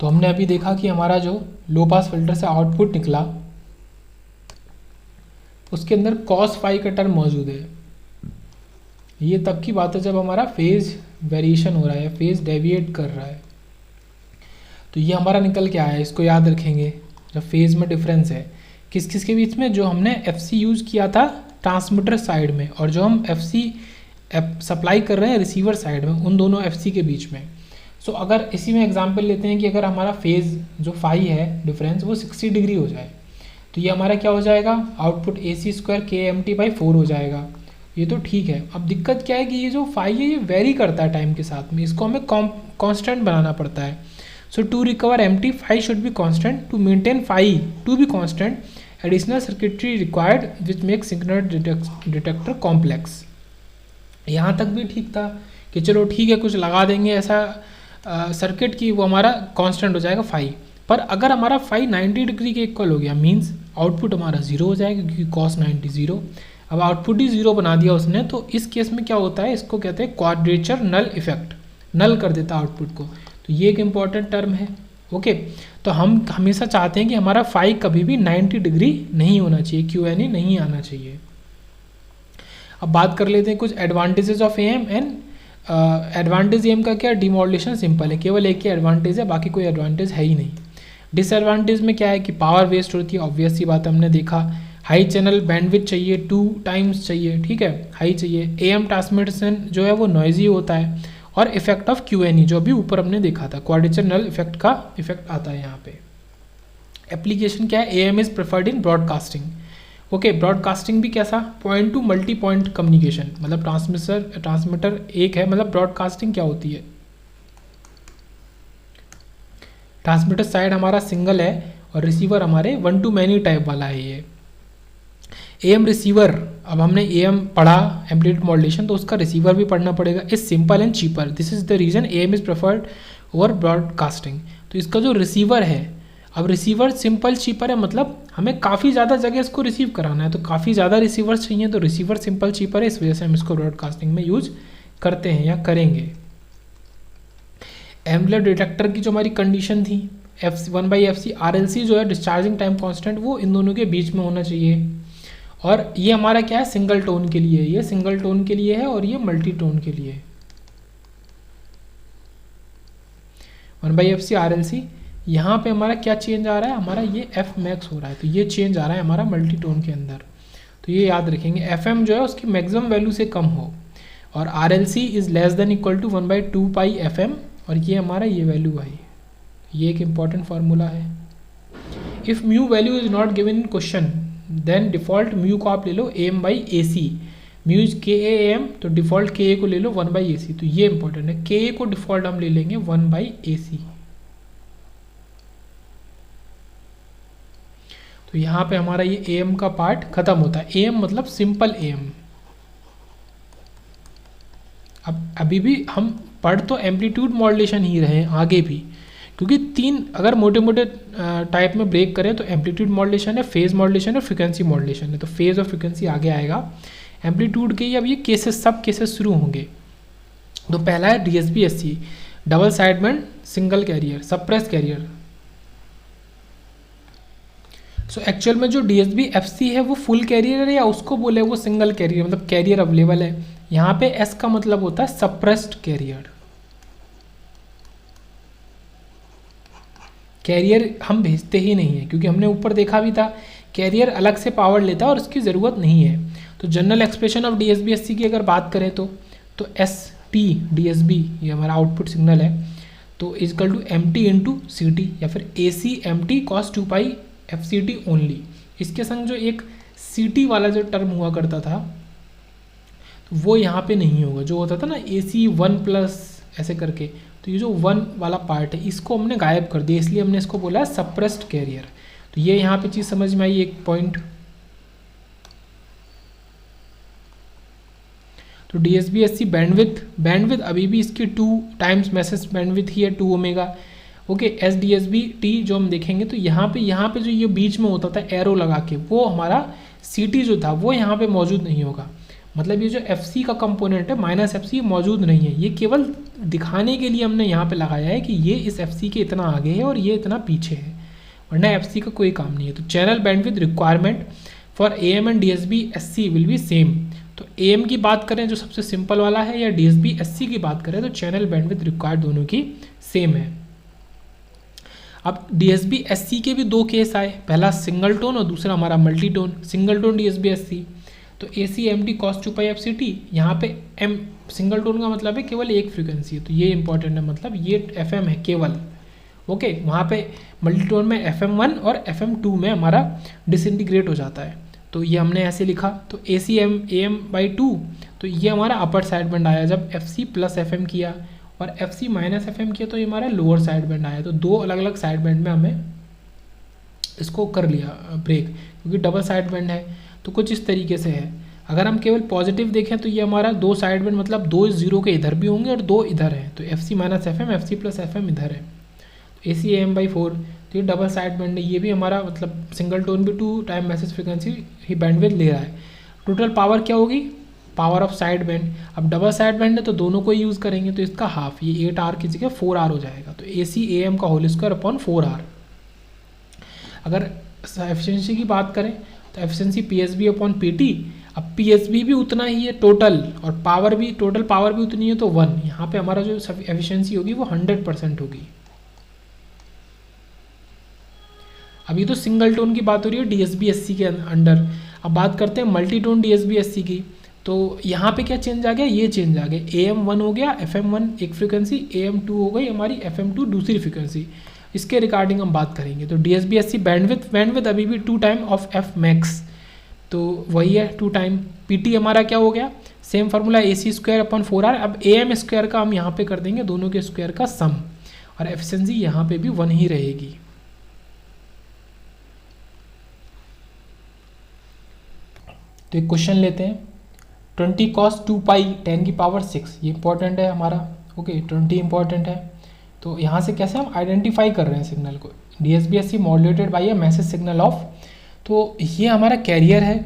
तो हमने अभी देखा कि हमारा जो लो पास फिल्टर से आउटपुट निकला उसके अंदर cos फाई का टर्म मौजूद है। ये तब की बात है जब हमारा फेज वेरिएशन हो रहा है, फेज डेविएट कर रहा है। तो ये हमारा निकल के आया, इसको याद रखेंगे। जब फेज में डिफरेंस है किस किस के बीच में, जो हमने FC यूज़ किया था ट्रांसमीटर साइड में और जो हम FC सप्लाई कर रहे हैं रिसीवर साइड में, उन दोनों FC के बीच में। सो अगर इसी में एग्जांपल लेते हैं कि अगर हमारा फेज जो फाई है डिफरेंस वो 60 डिग्री हो जाए, तो ये हमारा क्या हो जाएगा, आउटपुट AC² KMT/4 हो जाएगा। ये तो ठीक है। अब दिक्कत क्या है कि ये जो फाई है ये वेरी करता है टाइम के साथ में, इसको हमें कांस्टेंट बनाना पड़ता है। So to recover MT, phi should be constant. To maintain phi to be constant, additional circuitry required which make synchronous detector complex. यहाँ तक भी ठीक था कि चलो ठीक है कुछ लगा देंगे ऐसा सर्किट की वो हमारा कांस्टेंट हो जाएगा फाई। पर अगर हमारा फाई 90 डिग्री के इक्वल हो गया मींस आउटपुट हमारा 0 हो जाएगा, क्योंकि cos 90 0। अब आउटपुट ही 0 बना दिया उसने, तो इस केस में क्या होता है, इसको कहते हैं क्वाड्रेचर नल इफेक्ट, नल कर देता है आउटपुट को। तो ये एक इम्पॉर्टेंट टर्म है। ओके, तो हम हमेशा चाहते हैं कि हमारा फाई कभी भी 90 डिग्री नहीं होना चाहिए, QNE नहीं आना चाहिए। अब बात कर लेते हैं कुछ advantages of AM and advantage AM का क्या, डिमॉड्यूलेशन सिंपल है, केवल एक ही एडवांटेज है, बाकी कोई एडवांटेज है ही नहीं। डिसएडवांटेज में क्या है कि पावर वेस्ट होती है, ऑब्वियस सी बात हमने देखा। हाई चैनल बैंडविड्थ चाहिए, 2 टाइम्स चाहिए, ठीक है, हाई चाहिए। AM ट्रांसमिशन जो है वो नॉइजी होता है, और इफेक्ट ऑफ QNE जो भी ऊपर हमने देखा था, क्वाड्रेचर नल इफेक्ट का इफेक्ट आता है यहाँ पे। एप्लीकेशन क्या है, AM is preferred in broadcasting. Okay, broadcasting भी कैसा, point two multi point communication, मतलब ट्रांसमीटर एक है, मतलब ब्रॉडकास्टिंग क्या होती है, ट्रांसमीटर साइड हमारा सिंगल है और रिसीवर हमारे 1 to many टाइप वाला है ये। AM रिसीवर, अब हमने AM पढ़ा एम्पलीट्यूड मॉड्यूलेशन, तो उसका रिसीवर भी पढ़ना पड़ेगा। Is simple and cheaper, this is the reason AM is preferred over broadcasting. तो इसका जो रिसीवर है, अब रिसीवर सिंपल चीपर है, मतलब हमें काफ़ी ज़्यादा जगह इसको रिसीव कराना है, तो काफ़ी ज़्यादा रिसीवर्स चाहिए, तो रिसीवर सिंपल चीपर है, इस वजह से हम इसको ब्रॉडकास्टिंग में यूज करते हैं या करेंगे। एम्बलर डिटेक्टर की जो हमारी कंडीशन थी, F1/FC RLC जो है डिस्चार्जिंग टाइम कांस्टेंट, वो इन दोनों के बीच में होना चाहिए। और ये हमारा क्या है, सिंगल टोन के लिए, ये सिंगल टोन के लिए है और ये मल्टी टोन के लिए। 1/FC RLC, यहाँ पे हमारा क्या चेंज आ रहा है, हमारा ये F मैक्स हो रहा है, तो ये चेंज आ रहा है हमारा मल्टी टोन के अंदर। तो ये याद रखेंगे, FM जो है उसकी मैक्सिमम वैल्यू से कम हो, और RLC is less than equal to 1/2 pi FM, और ये हमारा ये वैल्यू आई, ये एक इम्पॉर्टेंट फार्मूला है। If mu value is not given in question then default mu को आप ले लो AM/AC, म्यू इज KAM, तो डिफ़ॉल्ट KA को ले लो 1/AC, तो ये इंपॉर्टेंट है, KA को डिफ़ॉल्ट हम ले लेंगे 1/AC। तो यहाँ पे हमारा ये AM का पार्ट खत्म होता है। AM मतलब सिंपल AM। अब अभी भी हम पढ़ तो एम्पलीट्यूड मॉड्यूलेशन ही रहे आगे भी, क्योंकि 3 अगर मोटे मोटे टाइप में ब्रेक करें तो एम्पलीट्यूड मॉड्यूलेशन है, फेज मॉड्यूलेशन है, फ्रिक्वेंसी मॉड्यूलेशन है। तो फेज और फ्रिक्वेंसी आगे आएगा, एम्पलीट्यूड के ही अब ये केसेस, सब केसेस शुरू होंगे। तो पहला है DSB/SC, double side band single carrier, suppress carrier. So actual में जो DSB/FC है वो फुल कैरियर है, या उसको बोले वो सिंगल कैरियर, मतलब कैरियर अवेलेबल है। यहाँ पे S का मतलब होता है सप्रेस्ड कैरियर। कैरियर हम भेजते ही नहीं है, क्योंकि हमने ऊपर देखा भी था कैरियर अलग से पावर लेता है और उसकी ज़रूरत नहीं है। तो जनरल एक्सप्रेशन ऑफ DSB/SC की अगर बात करें तो ST DSB ये हमारा आउटपुट सिग्नल है, तो is equal to MT into CT, या फिर AC MT cos 2 pi FCT only. इसके संग जो एक CT वाला जो टर्म हुआ करता था, तो वो यहाँ पे नहीं होगा, जो होता था ना AC 1+ ऐसे करके, तो ये जो 1 वाला पार्ट है इसको हमने गायब कर दिया, इसलिए हमने इसको बोला सप्रेस्ड कैरियर। तो ये यहाँ पे चीज़ समझ में आई, एक पॉइंट। तो DSB/SC बैंडविथ अभी भी इसकी 2 टाइम्स मैसेज बैंडविथ ही है, 2 ओमेगा। ओके, SDSB/T जो हम देखेंगे तो यहाँ पे जो ये बीच में होता था एरो लगा के, वो हमारा CT जो था वो यहाँ पे मौजूद नहीं होगा। मतलब ये जो FC का कंपोनेंट है -FC मौजूद नहीं है, ये केवल दिखाने के लिए हमने यहाँ पे लगाया है कि ये इस एफ के इतना आगे है और ये इतना पीछे है, वरना एफ का कोई काम नहीं है। तो channel bandwidth requirement for AM and DSB SC will be same. तो AM की बात करें जो सबसे सिंपल वाला है, या DSB SC की बात करें तो चैनल बैंडविड्थ रिक्वायर्ड दोनों की सेम है। अब DSB SC के भी दो केस आए, पहला सिंगल टोन और दूसरा हमारा multi tone. Single tone DSB SC तो AC MT cos 2π FCT, यहाँ पे M सिंगल टोन का मतलब है केवल एक फ्रीक्वेंसी है, तो ये इंपॉर्टेंट है, मतलब ये FM है केवल। ओके, वहाँ पे मल्टीटोन में FM1 और FM2 में हमारा डिसइंटीग्रेट हो जाता है, तो ये हमने ऐसे लिखा। तो ACM AM/2 तो ये हमारा अपर साइड बैंड आया जब FC प्लस FM किया, और FC माइनस FM किया तो ये हमारा लोअर साइड बैंड आया। तो दो अलग अलग साइड बैंड में हमें इसको कर लिया ब्रेक, क्योंकि डबल साइड बैंड है। तो कुछ इस तरीके से है। अगर हम केवल पॉजिटिव देखें तो ये हमारा दो साइड बैंड, मतलब दो जीरो के इधर भी होंगे और दो इधर हैं, तो FC minus FM, FC plus FM इधर है। AC AM/4 तो ये डबल साइड बैंड है, ये भी हमारा मतलब सिंगल टोन भी 2 टाइम मैसेज फ्रीक्वेंसी ही बैंडविड्थ ले रहा है। टोटल पावर क्या होगी, पावर ऑफ साइड बैंड। अब डबल साइड बैंड है तो दोनों को यूज़ करेंगे, तो इसका हाफ, ये 8R की जगह 4R हो जाएगा। तो AC AM का होल स्क्वायर अपॉन 4R। अगर एफिशिएंसी की बात करें तो एफिशिएंसी PSB अपॉन PT। अब PSB भी उतना ही है टोटल, और पावर भी, टोटल पावर भी उतनी है, तो 1। यहाँ पे हमारा जो एफिशिएंसी होगी वो 100% होगी। अभी तो सिंगल टोन की बात हो रही है DSB SC के अंडर। अब बात करते हैं मल्टी टोन DSB SC की। तो यहाँ पे क्या चेंज आ गया, ये चेंज आ गया, AM1 हो गया, FM1 एक फ्रीक्वेंसी, AM2 हो गई हमारी FM2 दूसरी फ्रीक्वेंसी। इसके रिगार्डिंग हम बात करेंगे। तो DSB SC बैंडविड्थ अभी भी 2 टाइम ऑफ F मैक्स, तो वही है 2 टाइम। PT हमारा क्या हो गया, same formula AC square upon 4R। अब AM स्क्वायर का हम यहाँ पे कर देंगे दोनों के स्क्वायर का सम, और एफिशिएंसी यहाँ पे भी 1 ही रहेगी। तो एक क्वेश्चन लेते हैं, 20 cos 2π 10⁶, ये इंपॉर्टेंट है हमारा। ओके, 20 इंपॉर्टेंट है। तो यहाँ से कैसे हम आइडेंटिफाई कर रहे हैं सिग्नल को, DSB SC modulated by a message signal of. तो ये हमारा कैरियर है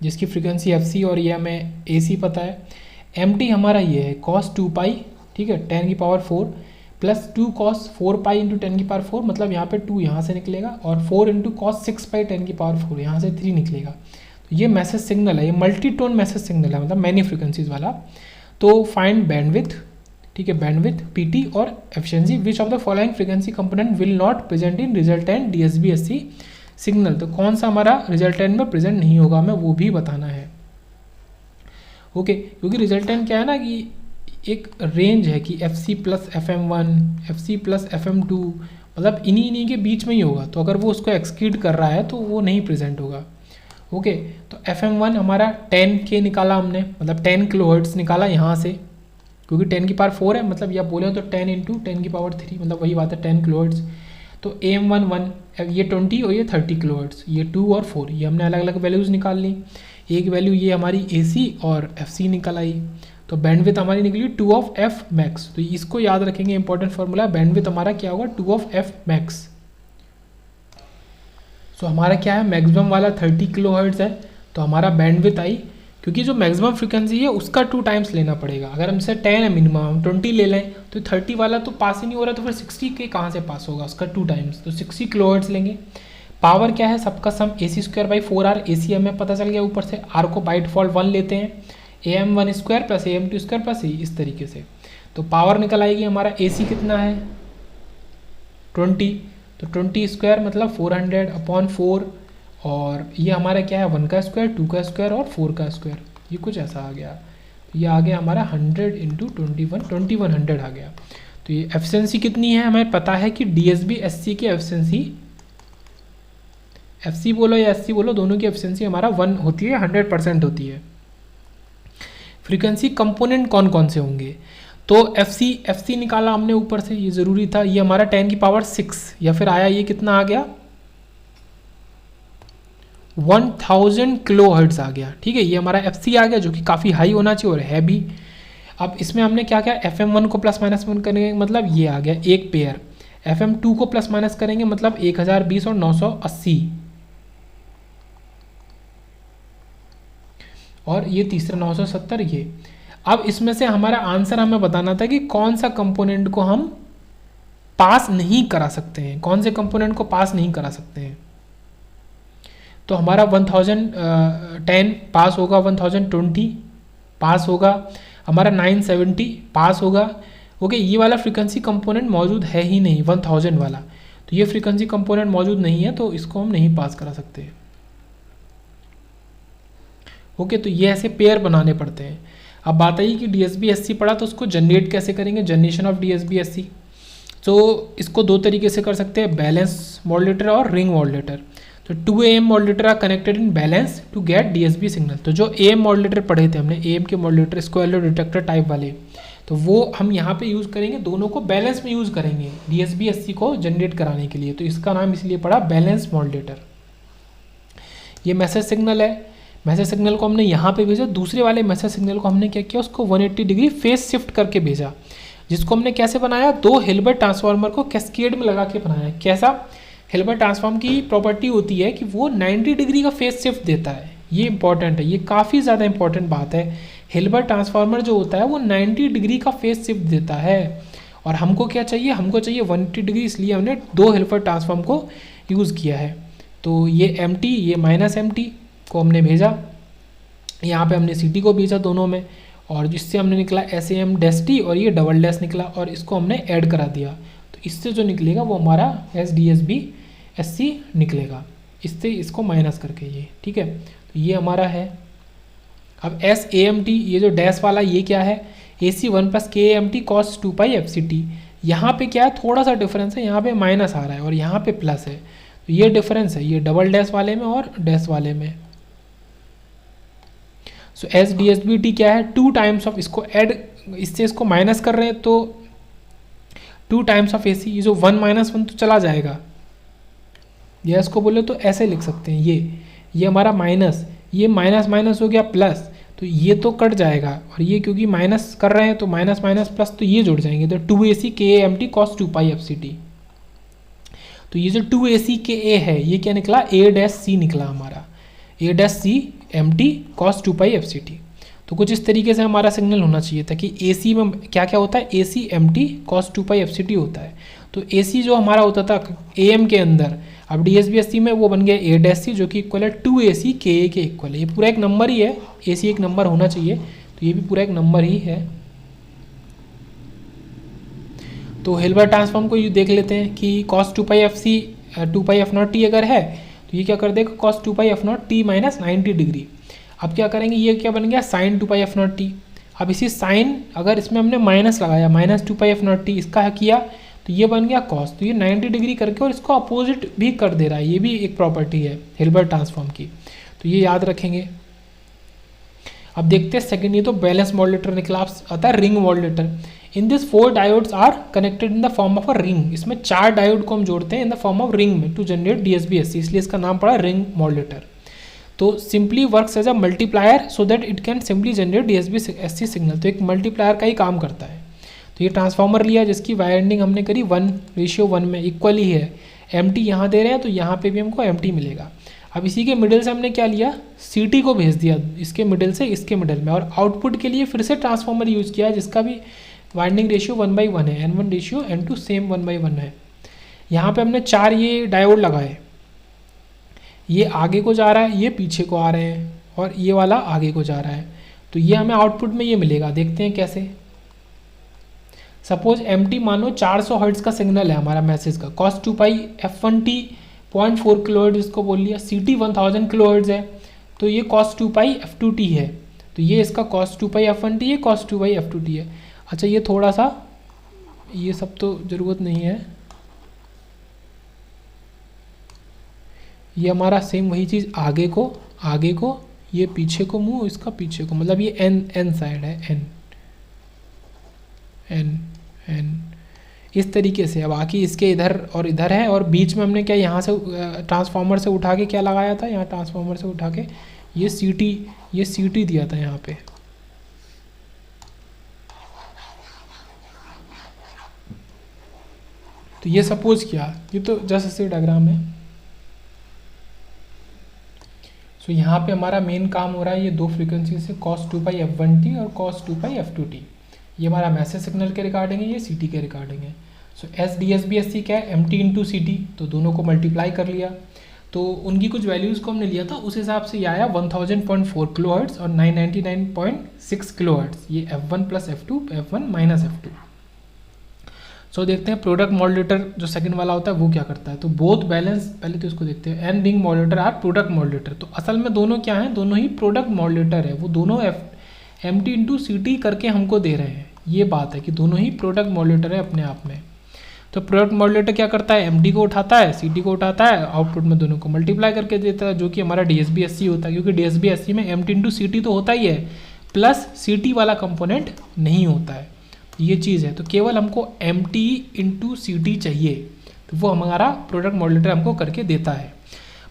जिसकी फ्रीक्वेंसी FC और ये हमें AC पता है। MT हमारा ये है cos 2π, ठीक है, 10⁴ प्लस 2 cos 4π इंटू 10⁴, मतलब यहाँ पे 2 यहाँ से निकलेगा, और 4 इंटू cos 6π 10⁴, यहाँ से 3 निकलेगा। तो ये मैसेज सिग्नल है, ये मल्टी टोन मैसेज सिग्नल है, मतलब मैनी फ्रीक्वेंसीज वाला। तो फाइंड बैंडविड्थ, ठीक है, बैंडविड्थ PT और efficiency, which of the following frequency component will not present in resultant DSB SC signal. तो कौन सा हमारा रिजल्टेंट में प्रेजेंट नहीं होगा, हमें वो भी बताना है। ओके, क्योंकि रिजल्टेंट क्या है ना कि एक रेंज है कि FC plus FM1, FC plus FM2, मतलब इन्हीं के बीच में ही होगा। तो अगर वो उसको एक्सकीड कर रहा है तो वो नहीं प्रेजेंट होगा। ओके, तो FM1 हमारा 10K निकाला हमने, मतलब 10 किलोहर्ट्ज़ निकाला यहाँ से, क्योंकि 10⁴ है, मतलब या बोले तो 10 इंटू 10⁻3, मतलब वही बात है 10 किलोहर्ट्ज़। तो AM1 1, ये 20 और ये 30 किलोहर्ट्ज़, ये 2 और 4, ये हमने अलग अलग वैल्यूज़ निकाल ली। एक वैल्यू ये हमारी AC और FC निकल आई। तो बैंडविड्थ हमारी निकली 2 ऑफ F मैक्स। तो इसको याद रखेंगे, इंपॉर्टेंट फार्मूला, बैंडविड्थ हमारा क्या होगा, 2 ऑफ F मैक्स। तो हमारा क्या है, मैक्सिमम वाला 30 किलोहर्ट्ज़ है, तो हमारा बैंडविड्थ आई, क्योंकि जो मैक्सिमम फ्रीक्वेंसी है उसका 2 टाइम्स लेना पड़ेगा। अगर हमसे 10 है मिनिमम, हम 20 ले लें तो 30 वाला तो पास ही नहीं हो रहा, तो फिर 60 के कहाँ से पास होगा, उसका 2 टाइम्स, तो 60 किलोहर्ट्ज़ लेंगे। पावर क्या है, सबका सम AC square by 4R, AC हमें पता चल गया ऊपर से, R को बाई डिफॉल्ट 1 लेते हैं, AM1 square plus AM2 square plus इस तरीके से। तो पावर निकल आएगी हमारा, AC कितना है 20, तो 20 स्क्वायर मतलब 400 अपॉन 4, और ये हमारा क्या है 1 का स्क्वायर, 2 का स्क्वायर और 4 का स्क्वायर, ये कुछ ऐसा आ गया। तो ये आ गया हमारा 100 इंटू 2100 आ गया। तो ये एफिशिएंसी कितनी है, हमें पता है कि DSB SC की एफिशिएंसी, FC बोलो या SC बोलो, दोनों की एफिशिएंसी हमारा 1 होती है, 100% होती है। फ्रीक्वेंसी कंपोनेंट कौन कौन से होंगे, तो FC निकाला हमने ऊपर से, ये ज़रूरी था। ये हमारा 10⁶, या फिर आया ये कितना आ गया 1000 किलोहर्ट्ज़ आ गया, ठीक है। ये हमारा FC आ गया, जो कि काफ़ी हाई होना चाहिए और है भी। अब इसमें हमने क्या किया, FM1 को प्लस माइनस 1 करेंगे, मतलब ये आ गया एक पेयर। FM2 को प्लस माइनस करेंगे, मतलब 1020 और 980, और ये तीसरा 970 ये। अब इसमें से हमारा आंसर हमें बताना था कि कौन सा कंपोनेंट को हम पास नहीं करा सकते हैं, कौन से कंपोनेंट को पास नहीं करा सकते हैं। तो हमारा 1010 पास होगा, 1020 पास होगा, हमारा 970 पास होगा। ओके, ये वाला फ्रीक्वेंसी कंपोनेंट मौजूद है ही नहीं 1000 वाला, तो ये फ्रीक्वेंसी कंपोनेंट मौजूद नहीं है, तो इसको हम नहीं पास करा सकते। ओके, तो ये ऐसे पेयर बनाने पड़ते हैं। अब बात आई कि DSB-SC पढ़ा, तो उसको जनरेट कैसे करेंगे, जनरेशन ऑफ DSB-SC। तो इसको दो तरीके से कर सकते हैं, बैलेंस मॉड्यूलेटर और रिंग मॉड्यूलेटर। तो 2 AM modulator are connected in balance to get DSB signal. तो जो AM मॉड्यूलेटर पढ़े थे हमने, AM के मॉड्यूलेटर स्क्वायर डिटेक्टर टाइप वाले, तो वो हम यहाँ पे यूज़ करेंगे, दोनों को बैलेंस में यूज़ करेंगे DSB-SC को जनरेट कराने के लिए। तो इसका नाम इसलिए पड़ा बैलेंस मॉड्यूलेटर। ये मैसेज सिग्नल है, मैसेज सिग्नल को हमने यहाँ पे भेजा, दूसरे वाले मैसेज सिग्नल को हमने क्या किया, उसको 180 डिग्री फेस शिफ्ट करके भेजा, जिसको हमने कैसे बनाया, दो हिल्बर्ट ट्रांसफार्मर को कैस्केड में लगा के बनाया। कैसा, हिल्बर्ट ट्रांसफार्म की प्रॉपर्टी होती है कि वो 90 डिग्री का फेस शिफ्ट देता है। ये इंपॉर्टेंट है, ये काफ़ी ज़्यादा इंपॉर्टेंट बात है। हिल्बर्ट ट्रांसफार्मर जो होता है वो 90 डिग्री का फेस शिफ्ट देता है, और हमको क्या चाहिए, हमको चाहिए 180 डिग्री, इसलिए हमने दो हिल्बर्ट ट्रांसफार्म को यूज़ किया है। तो ये MT, ये -MT को हमने भेजा, यहाँ पे हमने CT को भेजा दोनों में, और जिससे हमने निकला SAM-T और ये डबल डैश निकला, और इसको हमने ऐड करा दिया। तो इससे जो निकलेगा वो हमारा SDSB-SC निकलेगा, इससे इसको माइनस करके ये, ठीक है। तो ये हमारा है। अब SAM-T, ये जो डैश वाला ये क्या है, AC1 + KAM-T cos 2π FCT। यहाँ पे क्या है, थोड़ा सा डिफरेंस है, यहाँ पे माइनस आ रहा है और यहाँ पे प्लस है, तो ये डिफरेंस है, ये डबल डैश वाले में और डैश वाले में। सो SDSB-T क्या है, 2 टाइम्स ऑफ, इसको ऐड, इससे इसको माइनस कर रहे हैं तो 2 टाइम्स ऑफ AC। ये जो 1 - 1 तो चला जाएगा, या इसको बोले तो ऐसे लिख सकते हैं, ये हमारा माइनस, ये माइनस माइनस हो गया प्लस, तो ये तो कट जाएगा, और ये क्योंकि माइनस कर रहे हैं तो माइनस माइनस प्लस, तो ये जुड़ जाएंगे, तो 2AC KAM-T cos 2π FCT। तो ये जो 2AC KA है, ये क्या निकला, A-C निकला हमारा, A-C-MT cos 2π FCT। तो कुछ इस तरीके से हमारा सिग्नल होना चाहिए था कि AC में क्या क्या होता है, AC-MT cos 2π FCT होता है। तो AC जो हमारा होता था AM के अंदर, अब DSB-SC में वो बन गया A-C, जो कि इक्वल है 2AC KA के इक्वल है। ये पूरा एक नंबर ही है, AC एक नंबर होना चाहिए, तो ये भी पूरा एक नंबर ही है। तो हिल्बर्ट ट्रांसफॉर्म को ये देख लेते हैं कि cos 2π FC 2π F0t अगर है, तो ये क्या कर देगा, cos 2π F0t - 90 डिग्री। अब क्या करेंगे, ये क्या बन गया, sin 2π F0t। अब इसी साइन, अगर इसमें हमने माइनस लगाया, -2π F0t, इसका किया तो ये बन गया cos, तो ये 90 डिग्री करके और इसको अपोजिट भी कर दे रहा है, ये भी एक प्रॉपर्टी है हिल्बर्ट ट्रांसफॉर्म की, तो ये याद रखेंगे। अब देखते हैं सेकंड, ये तो बैलेंस मॉड्यूलेटर निकला, आता है ring modulator. In this 4 diodes are connected in the form of a ring. इसमें 4 डायोड को हम जोड़ते हैं in the form of ring में टू जनरेट DSB-SC, इसलिए इसका नाम पड़ा रिंग मॉड्यूलेटर। तो simply works as a multiplier so that it can simply generate DSB-SC signal. तो एक मल्टीप्लायर का ही काम करता है। तो ये ट्रांसफार्मर लिया जिसकी वायरिंग हमने करी 1:1 में, इक्वल ही है। MT यहाँ दे रहे हैं तो यहाँ पे भी हमको MT मिलेगा। अब इसी के मिडिल से हमने क्या लिया, CT को भेज दिया इसके मिडिल से इसके मिडिल में, और आउटपुट के लिए फिर से ट्रांसफार्मर यूज़ किया जिसका भी वाइंडिंग रेशियो 1/1 है, N1 रेशियो N2 सेम 1/1 है। यहाँ पे हमने 4 ये डायोड लगाए, ये आगे को जा रहा है, ये पीछे को आ रहे हैं, और ये वाला आगे को जा रहा है। तो ये हमें आउटपुट में ये मिलेगा, देखते हैं कैसे। सपोज MT मानो 400 हर्ट्ज का सिग्नल है हमारा मैसेज का, cos 2π F1t 0.4 किलोहर्ट्ज इसको बोल लिया, CT 1000 किलोहर्ट्ज है, तो ये cos 2π F2t है, तो ये इसका cos 2π F1t है, cos 2π F2t है। अच्छा, ये थोड़ा सा, ये सब तो ज़रूरत नहीं है, ये हमारा सेम वही चीज़, आगे को ये पीछे को मुँह, इसका पीछे को, मतलब ये N साइड है, N इस तरीके से। अब बाकी इसके इधर और इधर है, और बीच में हमने क्या यहाँ से ट्रांसफार्मर से उठा के क्या लगाया था, यहाँ ट्रांसफार्मर से उठा के ये CT दिया था यहाँ पे। तो ये सपोज किया, ये तो जस्ट ऐसे डायग्राम है। सो यहाँ पे हमारा मेन काम हो रहा है ये दो फ्रीक्वेंसी से cos 2π f1t और cos 2π f2t, ये हमारा मैसेज सिग्नल के रिगार्डिंग है, ये ct के रिगार्डिंग है। So S D S B S C क्या है, M T into C T, तो दोनों को मल्टीप्लाई कर लिया, तो उनकी कुछ वैल्यूज़ को हमने लिया था, उस हिसाब से ये आया 1000.4 किलो हर्ट्स और 999.6 किलो हर्ट्स, ये f1 plus f2 f1 minus f2। सो देखते हैं प्रोडक्ट मॉड्यूलेटर जो सेकंड वाला होता है वो क्या करता है। तो बोथ बैलेंस, पहले तो इसको देखते हैं, an ring modulator are product modulator. तो असल में दोनों क्या हैं, दोनों ही प्रोडक्ट मॉड्यूलेटर है, वो दोनों M T into C T करके हमको दे रहे हैं, ये बात है कि दोनों ही प्रोडक्ट मॉड्यूलेटर है अपने आप में। तो प्रोडक्ट मॉड्यूलेटर क्या करता है, एम डी को उठाता है, सी टी को उठाता है, आउटपुट में दोनों को मल्टीप्लाई करके देता है, जो कि हमारा D S B S C होता है, क्योंकि D S B S C में M T into C T तो होता ही है, प्लस सी टी वाला कंपोनेंट नहीं होता है, ये चीज़ है। तो केवल हमको M T into C T चाहिए, तो वो हमारा प्रोडक्ट मॉड्यूलेटर हमको करके देता है।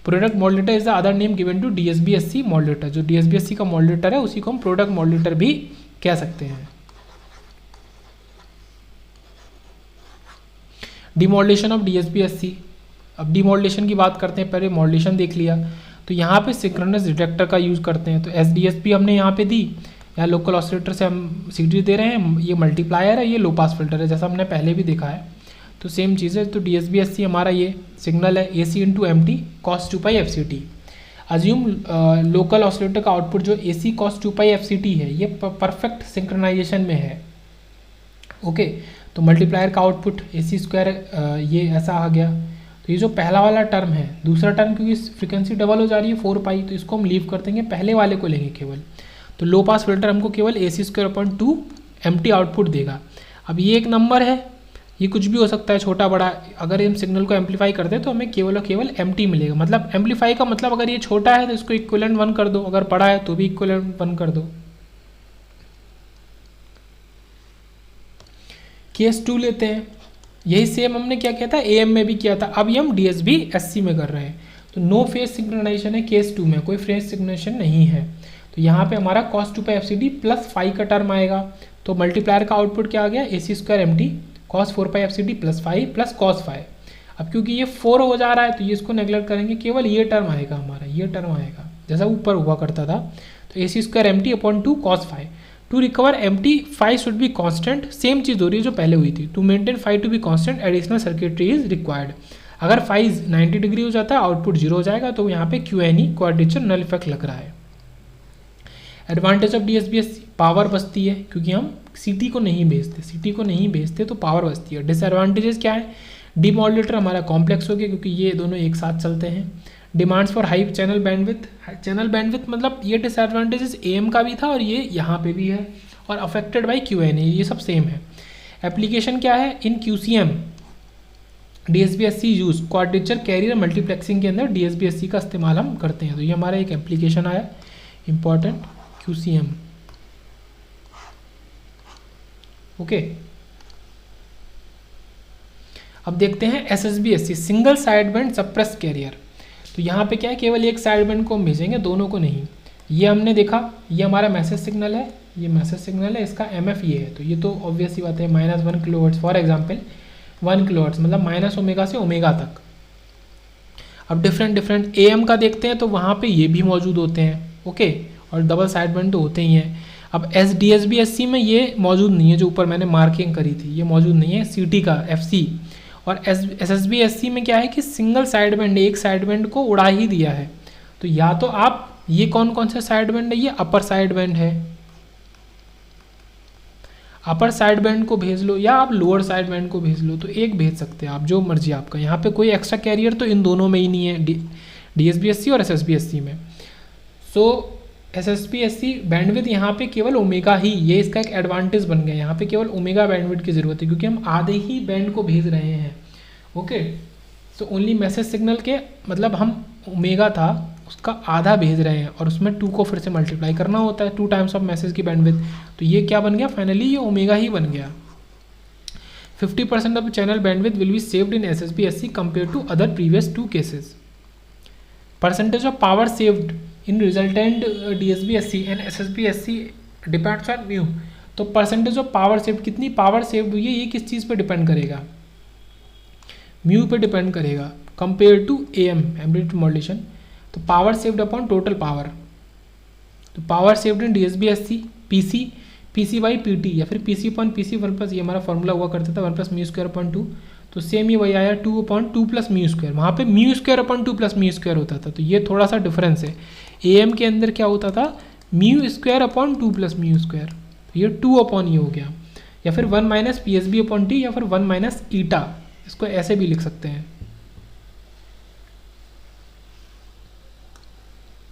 Product modulator is the other name given to DSBSC modulator, जो डीएसबीएससी का मॉड्यूलेटर है उसी को हम प्रोडक्ट मॉड्यूलेटर भी कह सकते हैं। डिमॉड्यूलेशन ऑफ डीएसबीएससी, अब डिमॉड्यूलेशन की बात करते हैं, पहले मॉड्यूलेशन देख लिया। तो यहाँ पे सिंक्रोनस डिटेक्टर का यूज़ करते हैं, तो एसडीएसपी हमने यहाँ पे दी, यहाँ लोकल ऑसिलेटर से हम सीटी दे रहे हैं, ये मल्टीप्लायर है, ये लो पास फिल्टर है, जैसा हमने पहले भी देखा है, तो सेम चीज़ है। तो डीएसबीएससी हमारा ये सिग्नल है AC into M T cos 2π/fct। Assume local oscillator का आउटपुट जो एसी कॉस 2π/fct है, ये परफेक्ट सिंक्रोनाइजेशन में है, ओके। तो मल्टीप्लायर का आउटपुट एसी स्क्वायर ये ऐसा आ गया। तो ये जो पहला वाला टर्म है, दूसरा टर्म क्योंकि फ्रिक्वेंसी डबल हो जा रही है 4π, तो इसको हम लीव कर देंगे, पहले वाले को लेंगे केवल। तो लो पास फिल्टर हमको केवल AC² MT आउटपुट देगा। अब ये एक नंबर है, ये कुछ भी हो सकता है, छोटा बड़ा। अगर हम सिग्नल को एम्पलीफाई करते हैं तो हमें केवल और केवल MT मिलेगा। मतलब एम्पलीफाई का मतलब अगर ये छोटा है तो इसको इक्विवेलेंट 1 कर दो, अगर बड़ा है तो भी इक्विवेलेंट 1 कर दो। केस 2 लेते हैं, यही सेम हमने क्या किया था, AM में भी किया था, अब ये हम DSB/SC में कर रहे हैं। तो नो फेज सिंक्रोनाइजेशन है केस 2 में, कोई फेज सिंक्रोनाइजेशन नहीं है। तो यहाँ पे हमारा cos 2π/fct प्लस फाई का टर्म आएगा। तो मल्टीप्लायर का आउटपुट क्या आ गया, AC² MT cos 4π/fct plus phi plus cos phi. अब क्योंकि ये 4 हो जा रहा है तो ये इसको नेगलेक्ट करेंगे, केवल ये टर्म आएगा हमारा, ये टर्म आएगा जैसा ऊपर हुआ करता था। तो AC² MT/2 cos phi. To recover MT phi should be constant, same चीज़ हो रही है जो पहले हुई थी। To maintain phi to be constant additional circuitry is required. अगर फाई 90 डिग्री हो जाता है आउटपुट 0 हो जाएगा, तो यहाँ पे QNE क्वाड्रेचर नल इफेक्ट लग रहा है। एडवांटेज ऑफ DSBSC, पावर बचती है क्योंकि हम सीटी को नहीं भेजते, तो पावर बचती है। डिसएडवांटेजेस क्या है, डीमॉड्यूलेटर हमारा कॉम्प्लेक्स हो गया क्योंकि ये दोनों एक साथ चलते हैं। Demands for high channel bandwidth, मतलब ये डिसएडवांटेजेस AM का भी था और ये यहाँ पे भी है, और अफेक्टेड बाई QNE, ये सब सेम है। एप्लीकेशन क्या है, in QCM DSBSC use quadrature carrier multiplexing के अंदर DSBSC का इस्तेमाल हम करते हैं। तो ये हमारा एक एप्लीकेशन आया इंपॉर्टेंट, QCM, ओके। अब देखते हैं SSBSC, single side band suppress carrier. तो यहाँ पे क्या है, केवल एक साइड बैंड को हम भेजेंगे, दोनों को नहीं। ये हमने देखा, ये हमारा मैसेज सिग्नल है, ये मैसेज सिग्नल है, इसका MF ये है, तो ये तो ऑब्वियस ही बात है, -1 किलोहर्ट्ज फॉर एग्जांपल, 1 किलोहर्ट्ज मतलब -ω से ओमेगा तक। अब डिफरेंट AM का देखते हैं, तो वहाँ पे ये भी मौजूद होते हैं, ओके, और डबल साइड बैंड तो होते ही हैं। अब DSBSC में ये मौजूद नहीं है, जो ऊपर मैंने मार्किंग करी थी, ये मौजूद नहीं है, CT का FC। और SSBSC में क्या है कि सिंगल साइड बैंड, एक साइड बैंड को उड़ा ही दिया है। तो या तो आप, ये कौन कौन से साइड बैंड है, ये अपर साइड बैंड है, अपर साइड बैंड को भेज लो, या आप लोअर साइड बैंड को भेज लो, तो एक भेज सकते हैं आप, जो मर्जी आपका। यहाँ पे कोई एक्स्ट्रा कैरियर तो इन दोनों में ही नहीं है, DSBSC और SSBSC में। सो SSBSC बैंडविड्थ यहाँ पे केवल ओमेगा ही, ये इसका एक एडवांटेज बन गया। यहाँ पे केवल ओमेगा बैंडविड्थ की ज़रूरत है क्योंकि हम आधे ही बैंड को भेज रहे हैं, okay. So only message signal के, मतलब हम ओमेगा था उसका आधा भेज रहे हैं, और उसमें 2 को फिर से मल्टीप्लाई करना होता है, 2 टाइम्स ऑफ मैसेज की बैंडविड्थ। तो ये क्या बन गया, फाइनली ये ओमेगा ही बन गया। 50% of channel bandwidth will be saved in SSBSC compare to other previous 2 cases. Percentage of power saved in resultant DSBSC and SSBSC depends on mu. तो परसेंटेज ऑफ पावर सेव्ड, कितनी power saved हुई है, ये किस चीज़ पे depend करेगा, mu पे depend करेगा, compare to AM amplitude modulation. तो power saved upon total power, तो power saved in DSB SC PC by PT या फिर पीसी अपॉन पीसी 1 प्लस, ये हमारा फॉर्मूला हुआ करता था 1 प्लस म्यू स्क्वायर अपॉन 2, तो सेम ही वही आया 2 अपॉन 2 प्लस म्यू स्क्वायर, वहाँ पे mu square upon 2 plus mu square होता था, तो ये थोड़ा सा डिफरेंस है। एएम के अंदर क्या होता था, mu square upon 2 plus mu square, तो ये 2 अपॉन ये हो गया, या फिर 1 minus P S B upon T, या फिर 1 माइनस ईटा, इसको ऐसे भी लिख सकते हैं।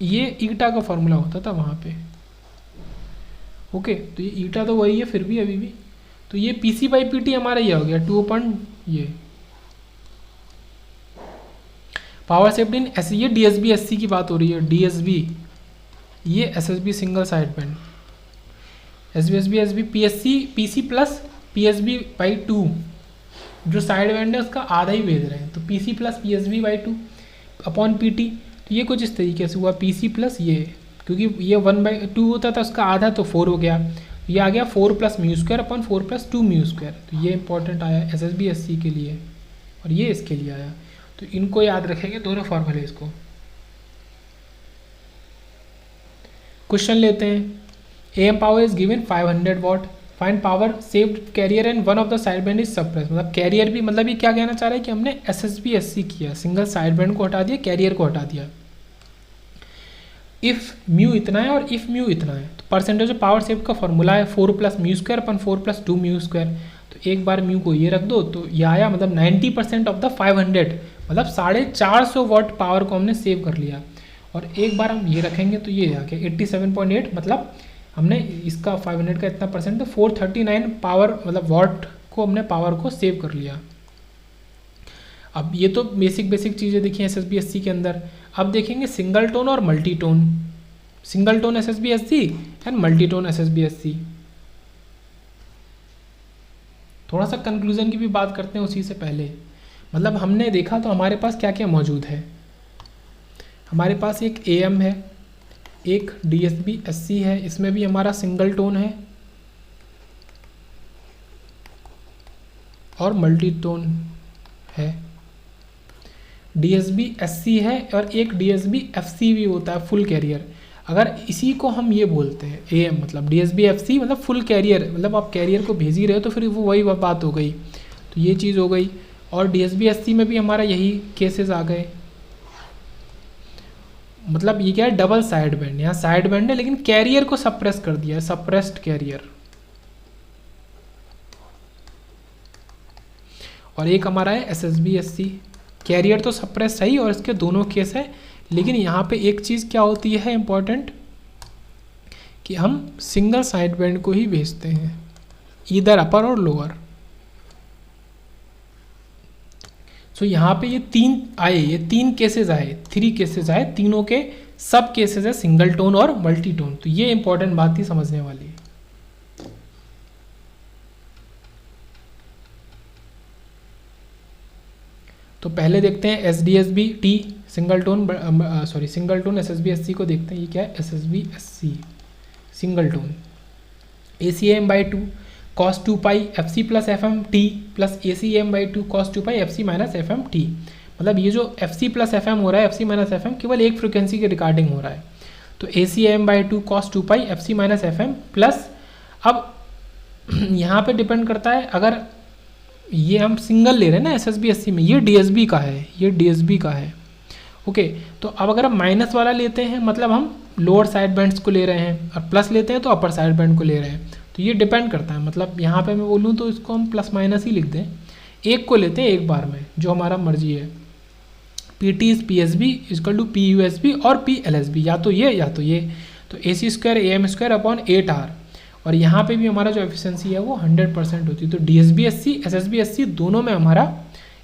ये ईटा का फॉर्मूला होता था वहाँ पे। ओके, तो ये ईटा तो वही है फिर भी अभी भी, तो ये P C by P T हमारा ये हो गया 2 अपॉन ये पावर सेव्ड इन एस, ये D S B S C की बात हो रही है, डी एस बी, ये S S B single side band, S B P S C plus P S B by 2, जो साइड बैंड है उसका आधा ही भेज रहे हैं, तो P C plus P S B by 2 upon P T, तो ये कुछ इस तरीके से हुआ पी सी प्लस ये, क्योंकि ये 1/2 होता था उसका आधा, तो 4 हो गया, ये आ गया 4 plus mu square upon 4 plus 2 mu square, तो ये इंपॉर्टेंट आया S S B S C के लिए, और ये इसके लिए आया, तो इनको याद रखेंगे दोनों फॉर्मूले। इसको क्वेश्चन लेते हैं, M power is given 500 watt, find power saved carrier and one of the side band is suppress, मतलब कैरियर भी, मतलब ये क्या कहना चाह रहा है कि हमने S S B S C किया, सिंगल साइड बैंड को हटा दिया, कैरियर को हटा दिया। इफ़ म्यू इतना है और इफ़ म्यू इतना है, तो परसेंटेज ऑफ पावर सेव का फॉर्मूला है 4 plus mu square upon 4 plus 2 mu square, तो एक बार म्यू को ये रख दो, तो ये आया मतलब 90% ऑफ द 500, मतलब 450 वॉट पावर को हमने सेव कर लिया, और एक बार हम ये रखेंगे तो ये आ गया 87.8, मतलब हमने इसका 500 का इतना परसेंट, तो 439 पावर मतलब वॉट को हमने पावर को सेव कर लिया। अब ये तो बेसिक चीज़ें देखिए S S B S C के अंदर। अब देखेंगे सिंगल टोन और multi tone, single tone S S B S C and multi tone S S B S C. थोड़ा सा कंक्लूजन की भी बात करते हैं उसी से पहले, मतलब हमने देखा तो हमारे पास क्या क्या मौजूद है। हमारे पास एक ए एम है, एक D S B S C है, इसमें भी हमारा सिंगल टोन है और मल्टी टोन है। D S B S C है और एक D S B F C भी होता है, फुल कैरियर। अगर इसी को हम ये बोलते हैं ए एम, मतलब D S B F C मतलब फुल कैरियर, मतलब आप कैरियर को भेज ही रहे हो, तो फिर वो वही बात हो गई, तो ये चीज़ हो गई। और D S B S C में भी हमारा यही केसेस आ गए, मतलब ये क्या है, डबल साइड बैंड, यहाँ साइड बैंड है लेकिन कैरियर को सप्रेस कर दिया है, सप्रेस्ड कैरियर। और एक हमारा है S S B S C, carrier तो सप्रेस है ही और इसके दोनों केस है, लेकिन यहाँ पे एक चीज़ क्या होती है इम्पॉर्टेंट, कि हम सिंगल साइड बैंड को ही भेजते हैं, इधर अपर और लोअर। सो यहाँ पे ये तीन आए, ये तीन केसेस आए, 3 केसेस आए, तीनों के सब केसेस है सिंगल टोन और मल्टी टोन, तो ये इंपॉर्टेंट बात ही समझने वाली है। तो पहले देखते हैं S D S B T single tone, single tone S S B S C को देखते हैं। ये क्या है, S S B S C single tone, A C M by 2 cos 2 pi F C plus F M T plus A C M by 2 cos 2 pi F C minus F M T. मतलब ये जो F C plus F M हो रहा है, F C minus F M केवल एक frequency के recording हो रहा है, तो A C M by 2 cos 2 pi F C minus F M plus, अब यहाँ पे डिपेंड करता है, अगर ये हम सिंगल ले रहे हैं ना S S B S C में, ये डी एस बी का है, ये डी एस बी का है, ओके। तो अब अगर हम माइनस वाला लेते हैं, मतलब हम लोअर साइड बैंड्स को ले रहे हैं, और प्लस लेते हैं तो अपर साइड बैंड को ले रहे हैं, तो ये डिपेंड करता है। मतलब यहाँ पे मैं बोलूँ तो इसको हम प्लस माइनस ही लिख दें, एक को लेते हैं एक बार में, जो हमारा मर्जी है। P T is P S B equal to P U S B और पी एल एस बी, या तो ये या तो ये, तो A C square A M square upon 8 R, और यहाँ पे भी हमारा जो एफिशिएंसी है वो 100% होती है। तो D S B S C S S B S C दोनों में हमारा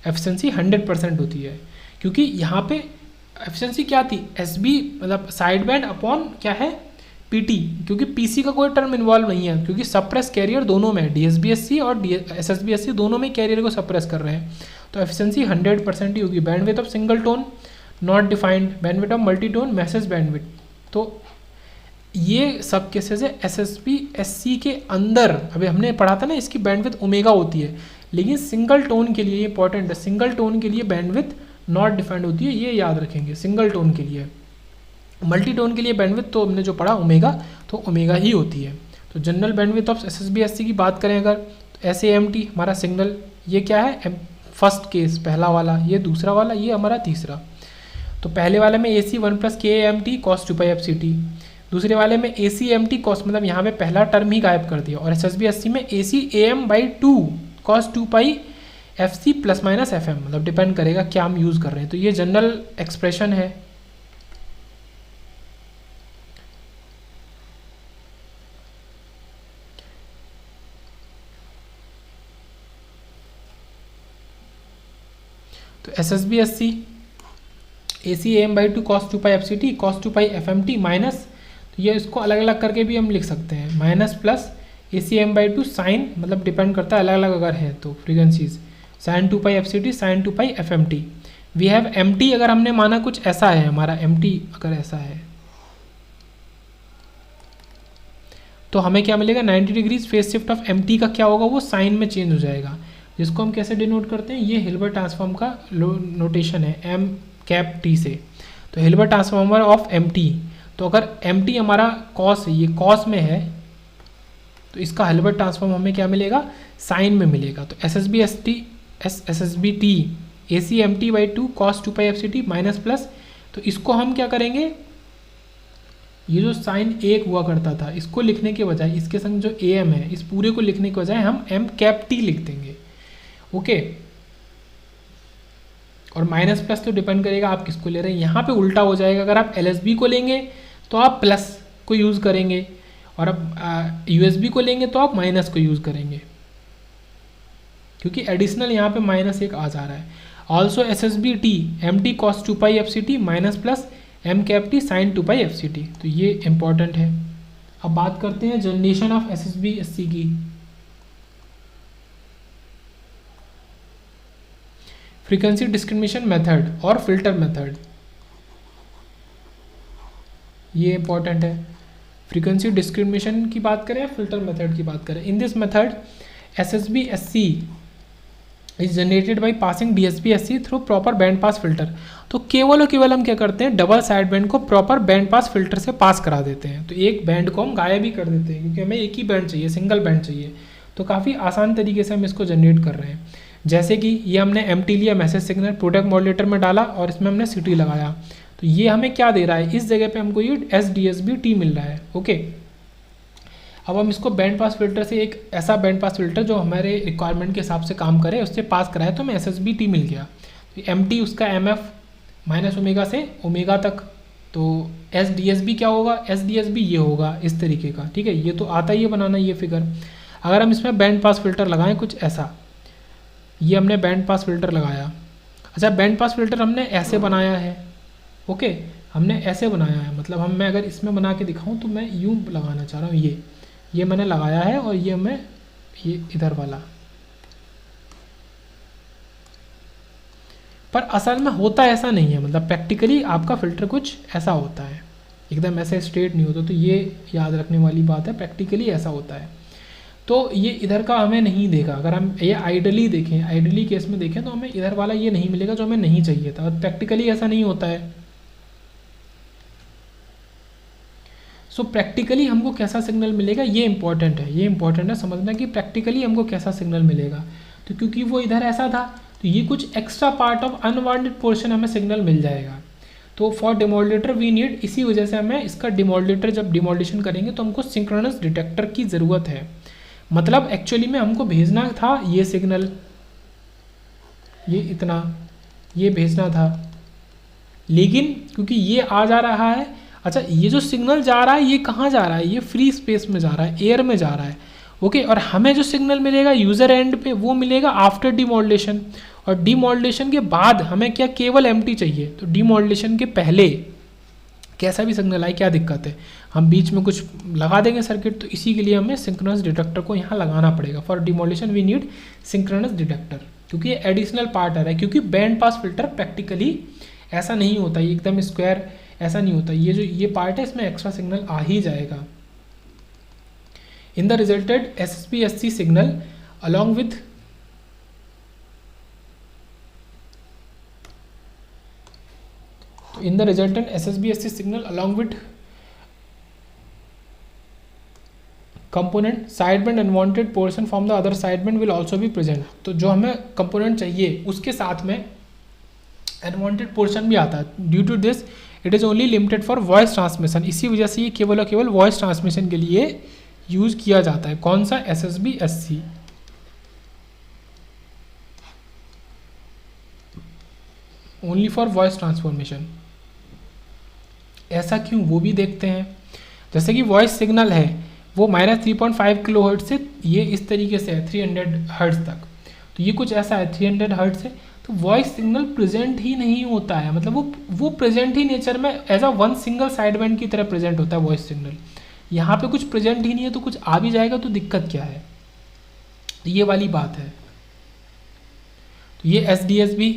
एफिशिएंसी 100% होती है, क्योंकि यहाँ पे एफिशिएंसी क्या थी, एस बी मतलब साइड बैंड अपॉन क्या है पी टी, क्योंकि पी सी का कोई टर्म इन्वॉल्व नहीं है, क्योंकि सप्रेस कैरियर दोनों में, D S B S C और S S B S C दोनों में कैरियर को सप्रेस कर रहे हैं, तो एफिशिएंसी 100% ही होगी। Bandwidth of single tone not defined, bandwidth of multi tone message bandwidth, तो ये सब केसेस है S S B S C के अंदर। अभी हमने पढ़ा था ना, इसकी बैंडविड्थ ओमेगा होती है, लेकिन सिंगल टोन के लिए इंपॉर्टेंट है, सिंगल टोन के लिए बैंडविड्थ नॉट डिफाइंड होती है, ये याद रखेंगे सिंगल टोन के लिए। मल्टीटोन के लिए बैंडविड्थ तो हमने जो पढ़ा ओमेगा, तो ओमेगा ही होती है। तो जनरल बैंडविड्थ ऑफ SSB/SC की बात करें अगर, तो SAMT हमारा सिग्नल, ये क्या है फर्स्ट केस पहला वाला, ये दूसरा वाला, ये हमारा तीसरा। तो पहले वाले में AC1 + KAMT cos 2πfct, दूसरे वाले में ACMT cos, मतलब यहाँ पे पहला टर्म ही गायब कर दिया, और SSB/SC में ACAM/2 cos 2πfc ± FM, मतलब डिपेंड करेगा क्या हम यूज़ कर रहे हैं। तो ये जनरल एक्सप्रेशन है। तो SSB/SC ACAM/2 cos 2πfct cos 2πfmt minus, तो ये इसको अलग अलग करके भी हम लिख सकते हैं, माइनस प्लस ACAM/2 साइन, मतलब डिपेंड करता है अलग अलग अगर है तो frequencies, sin 2πfct sin 2πfmt। We have MT, अगर हमने माना कुछ ऐसा है हमारा MT, अगर ऐसा है तो हमें क्या मिलेगा, 90 degrees phase shift of MT का क्या होगा, वो साइन में चेंज हो जाएगा, जिसको हम कैसे डिनोट करते हैं, ये हिल्बर्ट ट्रांसफॉर्म का नोटेशन है M∠T से। तो हिल्बर्ट ट्रांसफॉर्मर ऑफ MT, तो अगर MT हमारा कॉस है, ये कॉस में है, तो इसका हिल्बर्ट ट्रांसफॉर्म हमें क्या मिलेगा, साइन में मिलेगा। तो SSBT ACMT/2 cos 2πfct minus plus, तो इसको हम क्या करेंगे, ये जो साइन एक हुआ करता था इसको लिखने के बजाय, इसके संग जो AM है इस पूरे को लिखने के बजाय हम M∠T लिख देंगे। ओके, और माइनस प्लस तो डिपेंड करेगा आप किसको ले रहे हैं, यहाँ पे उल्टा हो जाएगा, अगर आप LSB को लेंगे तो आप प्लस को यूज़ करेंगे, और अब USB को लेंगे तो आप माइनस को यूज़ करेंगे, क्योंकि एडिशनल यहाँ पे -1 आ जा रहा है। Also SSBT MT cos 2πfct minus plus M∠T sin 2πfct, तो ये इंपॉर्टेंट है। अब बात करते हैं जनरेशन ऑफ SSB/SC की। फ्रीक्वेंसी डिस्क्रिमिनेशन मेथड और फिल्टर मेथड, ये इंपॉर्टेंट है। फ्रीक्वेंसी डिस्क्रिमिनेशन की बात करें, फिल्टर मेथड की बात करें। In this method SSB/SC is generated by passing DSB/SC through proper band pass filter. तो केवल और केवल हम क्या करते हैं, डबल साइड बैंड को प्रॉपर बैंड पास फिल्टर से पास करा देते हैं। तो एक बैंड को हम गायब ही कर देते हैं, क्योंकि हमें एक ही बैंड चाहिए, सिंगल बैंड चाहिए। तो काफ़ी आसान तरीके से हम इसको जनरेट कर रहे हैं। जैसे कि ये हमने MT लिया, मैसेज सिग्नल प्रोडक्ट मॉड्यूलेटर में डाला, और इसमें हमने CT लगाया, तो ये हमें क्या दे रहा है, इस जगह पे हमको ये SDSB-T मिल रहा है। ओके, अब हम इसको बैंड पास फिल्टर से, एक ऐसा बैंड पास फिल्टर जो हमारे रिक्वायरमेंट के हिसाब से काम करे, उससे पास कराए, तो हमें SSB-T मिल गया। तो MT उसका MF माइनस ओमेगा से ओमेगा तक, तो SDSB क्या होगा, SDSB ये होगा इस तरीके का। ठीक है, ये तो आता ही है बनाना ये फिगर। अगर हम इसमें बैंड पास फिल्टर लगाएं कुछ ऐसा, ये हमने बैंड पास फिल्टर लगाया। अच्छा, बैंड पास फिल्टर हमने ऐसे बनाया है। ओके, हमने ऐसे बनाया है, मतलब मैं अगर इसमें बना के दिखाऊं तो मैं यूँ लगाना चाह रहा हूँ, ये मैंने लगाया है, और ये मैं ये इधर वाला, पर असल में होता ऐसा नहीं है, मतलब प्रैक्टिकली आपका फिल्टर कुछ ऐसा होता है, एकदम ऐसे स्ट्रेट नहीं होता। तो ये याद रखने वाली बात है, प्रैक्टिकली ऐसा होता है। तो ये इधर का हमें नहीं देगा। अगर हम ये आइडली देखें, आइडली केस में देखें, तो हमें इधर वाला ये नहीं मिलेगा जो हमें नहीं चाहिए था, और प्रैक्टिकली ऐसा नहीं होता है। सो प्रैक्टिकली हमको कैसा सिग्नल मिलेगा, ये इंपॉर्टेंट है, ये इंपॉर्टेंट है समझना कि प्रैक्टिकली हमको कैसा सिग्नल मिलेगा। तो क्योंकि वो इधर ऐसा था, तो ये कुछ extra part of unwanted portion हमें सिग्नल मिल जाएगा। तो फॉर डिमोडुलेटर वी नीड, इसी वजह से हमें इसका डिमोडुलेटर जब डिमोडुलेशन करेंगे तो हमको सिंक्रोनस डिटेक्टर की ज़रूरत है। मतलब एक्चुअली में हमको भेजना था ये सिग्नल, ये इतना, ये भेजना था, लेकिन क्योंकि ये आ जा रहा है। अच्छा, ये जो सिग्नल जा रहा है ये कहाँ जा रहा है, ये फ्री स्पेस में जा रहा है, एयर में जा रहा है। ओके, और हमें जो सिग्नल मिलेगा यूज़र एंड पे, वो मिलेगा आफ्टर डिमोडुलेशन। और डिमोडुलेशन के बाद हमें क्या, केवल MT चाहिए। तो डिमोडुलेशन के पहले कैसा भी सिग्नल आए क्या दिक्कत है, हम बीच में कुछ लगा देंगे सर्किट। तो इसी के लिए हमें सिंक्रोनस डिटेक्टर को यहाँ लगाना पड़ेगा। For demodulation we need synchronous detector, क्योंकि ये एडिशनल पार्ट आ रहा है। क्योंकि बैंड पास फिल्टर प्रैक्टिकली ऐसा नहीं होता, ये एकदम स्क्वायर ऐसा नहीं होता। ये जो ये पार्ट है इसमें एक्स्ट्रा सिग्नल आ ही जाएगा। In the resulted SSB/SC signal along with तो in the resultant SSBSC signal along with component sideband unwanted portion from the other sideband will also be present. तो जो हमें कंपोनेंट चाहिए उसके साथ में अनवांटेड पोर्शन भी आता है। Due to this it is only limited for voice transmission, इसी वजह से ये केवल और केवल वॉइस ट्रांसमिशन के लिए यूज़ किया जाता है। कौन सा? SSBSC। Only for voice transformation. ऐसा क्यों, वो भी देखते हैं। जैसे कि वॉइस सिग्नल है वो -3.5 किलोहर्ट्ज़ से ये इस तरीके से है 300 हर्ट्ज़ तक, तो ये कुछ ऐसा है 300 हर्ट्ज़ से, तो वॉइस सिग्नल प्रेजेंट ही नहीं होता है, मतलब वो प्रेजेंट ही नेचर में as a one single side band की तरह प्रेजेंट होता है वॉइस सिग्नल। यहाँ पे कुछ प्रेजेंट ही नहीं है तो कुछ आ भी जाएगा तो दिक्कत क्या है, तो ये वाली बात है। तो ये SDSB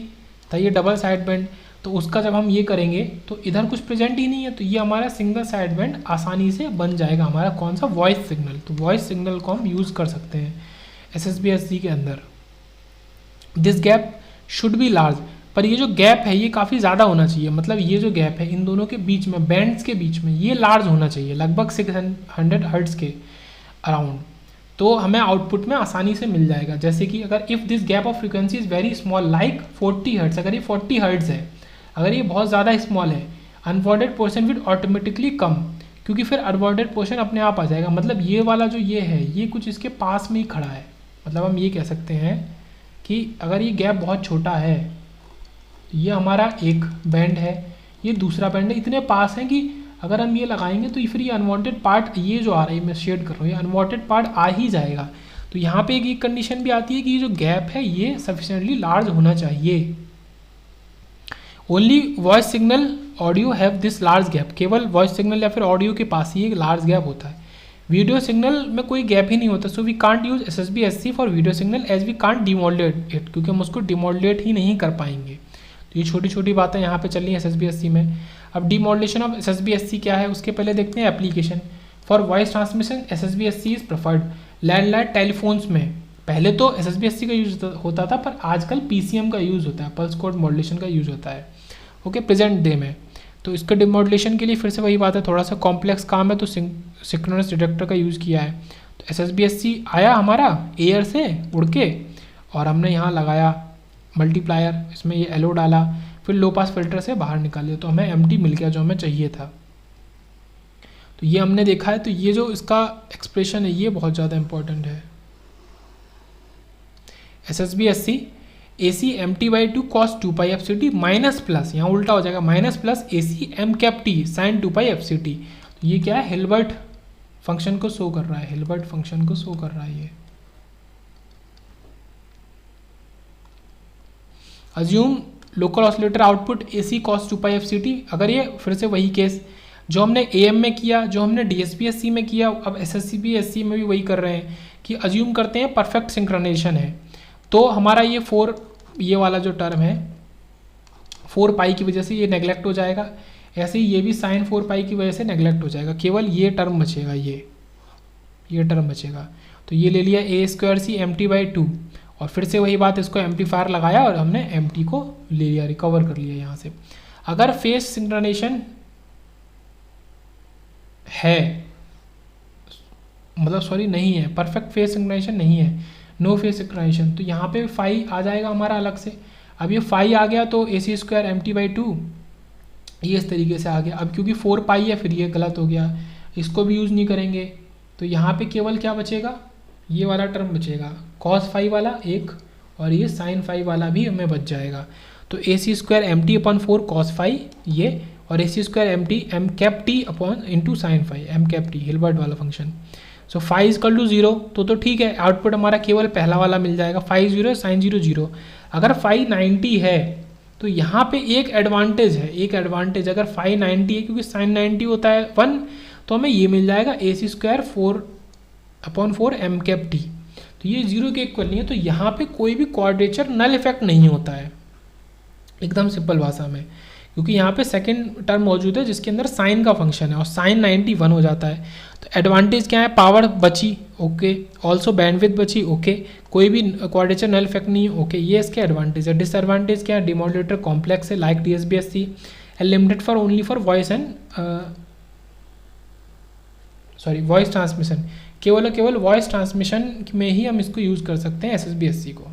था, ये डबल साइड बैंड, तो उसका जब हम ये करेंगे तो इधर कुछ प्रेजेंट ही नहीं है, तो ये हमारा सिंगल साइड बैंड आसानी से बन जाएगा हमारा कौन सा? Voice signal. तो वॉइस सिग्नल को हम यूज़ कर सकते हैं SSBSC के अंदर। This gap should be large, पर ये जो गैप है ये काफ़ी ज़्यादा होना चाहिए, मतलब ये जो गैप है इन दोनों के बीच में, बैंड्स के बीच में, ये लार्ज होना चाहिए, लगभग 600 हर्ट्ज़ के अराउंड, तो हमें आउटपुट में आसानी से मिल जाएगा। जैसे कि अगर if this gap of frequency is very small like 40 hertz, अगर ये 40 हर्ट्ज़ है, अगर ये बहुत ज़्यादा स्मॉल है, अनवांटेड पोर्शन विल ऑटोमेटिकली कम, क्योंकि फिर अनवांटेड पोर्शन अपने आप आ जाएगा। मतलब ये वाला जो ये है ये कुछ इसके पास में ही खड़ा है, मतलब हम ये कह सकते हैं कि अगर ये गैप बहुत छोटा है, ये हमारा एक बैंड है, ये दूसरा बैंड है, इतने पास है कि अगर हम ये लगाएंगे तो फिर ये अनवांटेड पार्ट, ये जो आ रहा है मैं शेड कर रहा हूँ, ये अनवांटेड पार्ट आ ही जाएगा। तो यहाँ पे एक कंडीशन भी आती है कि ये जो गैप है ये सफिशिएंटली लार्ज होना चाहिए। Only voice signal audio have this large gap, केवल वॉइस सिग्नल या फिर ऑडियो के पास ही एक लार्ज गैप होता है। वीडियो सिग्नल में कोई गैप ही नहीं होता, so we can't use SSBSC for video signal as we can't demodulate it, क्योंकि हम उसको डिमोडुलेट ही नहीं कर पाएंगे। तो ये छोटी छोटी बातें यहाँ पे चल रही हैं SSBSC में। अब डिमोडुलेशन ऑफ SSBSC क्या है उसके पहले देखते हैं application. For voice transmission SSBSC is preferred landline telephones में। पहले तो SSBSC का यूज होता था, पर आजकल PCM का यूज़ होता है, पल्स कोड मॉड्यूलेशन का यूज़ होता है, ओके, प्रेजेंट डे में। तो इसका डिमोडुलेशन के लिए फिर से वही बात है, थोड़ा सा कॉम्प्लेक्स काम है, तो सिंक्रोनस डिटेक्टर का यूज़ किया है। तो SSBSC आया हमारा एयर से उड़ के, और हमने यहाँ लगाया मल्टीप्लायर, इसमें ये LO डाला, फिर लो पास फिल्टर से बाहर निकाल लिया, तो हमें MT मिल गया जो हमें चाहिए था। तो ये हमने देखा है। तो ये जो इसका एक्सप्रेशन है ये बहुत ज़्यादा इंपॉर्टेंट है। SSBSC AC MT/2 cos 2 FCT minus plus, यहाँ उल्टा हो जाएगा, minus plus AC M/T sin 2 FCT। तो ये क्या है? हिल्बर्ट फंक्शन को शो कर रहा है, हिल्बर्ट फंक्शन को शो कर रहा है ये। Assume local oscillator output AC cos 2 FCT। अगर ये फिर से वही केस जो हमने AM में किया, जो हमने DSBSC में किया, अब SSBSC में भी वही कर रहे हैं कि अज्यूम करते हैं परफेक्ट सिंक्रोनाइजेशन है, तो हमारा ये 4 ये वाला जो टर्म है 4 पाई की वजह से ये नेगलेक्ट हो जाएगा, ऐसे ही ये भी साइन 4 पाई की वजह से नेगलेक्ट हो जाएगा, केवल ये टर्म बचेगा, ये टर्म बचेगा। तो ये ले लिया A² MT/2, और फिर से वही बात, इसको एम्पलीफायर लगाया और हमने MT को ले लिया, रिकवर कर लिया यहाँ से। अगर फेस सिंक्रोनाइजेशन है, मतलब सॉरी नहीं है, परफेक्ट फेस सिंक्रोनाइजेशन नहीं है, नो फेस सिंक्रोनाइजेशन, तो यहाँ पे फाई आ जाएगा हमारा अलग से। अब ये फाई आ गया तो AC² MT/2 ये इस तरीके से आ गया। अब क्योंकि 4 पाई है फिर ये गलत हो गया, इसको भी यूज़ नहीं करेंगे, तो यहाँ पे केवल क्या बचेगा? ये वाला टर्म बचेगा, cos फाई वाला एक, और ये sin फाई वाला भी हमें बच जाएगा। तो AC² MT/4 cos फाई ये, और AC² MT M/T into sin phi M/T Hilbert वाला function. So phi equal to 0, तो ठीक है, आउटपुट हमारा केवल पहला वाला मिल जाएगा, फाई 0 sin 0 0। अगर फाई 90 है तो यहाँ पे एक एडवांटेज है, एक एडवांटेज, अगर फाई 90 है क्योंकि sin 90 होता है 1, तो हमें ये मिल जाएगा AC² 4/4 M/T। तो ये 0 के इक्वल नहीं है, तो यहाँ पे कोई भी क्वाड्रेचर नल इफेक्ट नहीं होता है, एकदम सिंपल भाषा में, क्योंकि यहाँ पे सेकंड टर्म मौजूद है जिसके अंदर साइन का फंक्शन है, और साइन 91 हो जाता है। तो एडवांटेज क्या है? पावर बची, ओके, ऑल्सो बैंडविड्थ बची, ओके, कोई भी क्वाड्रेचर नल इफेक्ट नहीं, ओके, ये इसके एडवांटेज है। डिसएडवांटेज क्या है? डिमोडुलेटर कॉम्प्लेक्स है like DSBSC, limited for only for voice and voice transmission, केवल और केवल वॉइस ट्रांसमिशन में ही हम इसको यूज़ कर सकते हैं SSBSC को।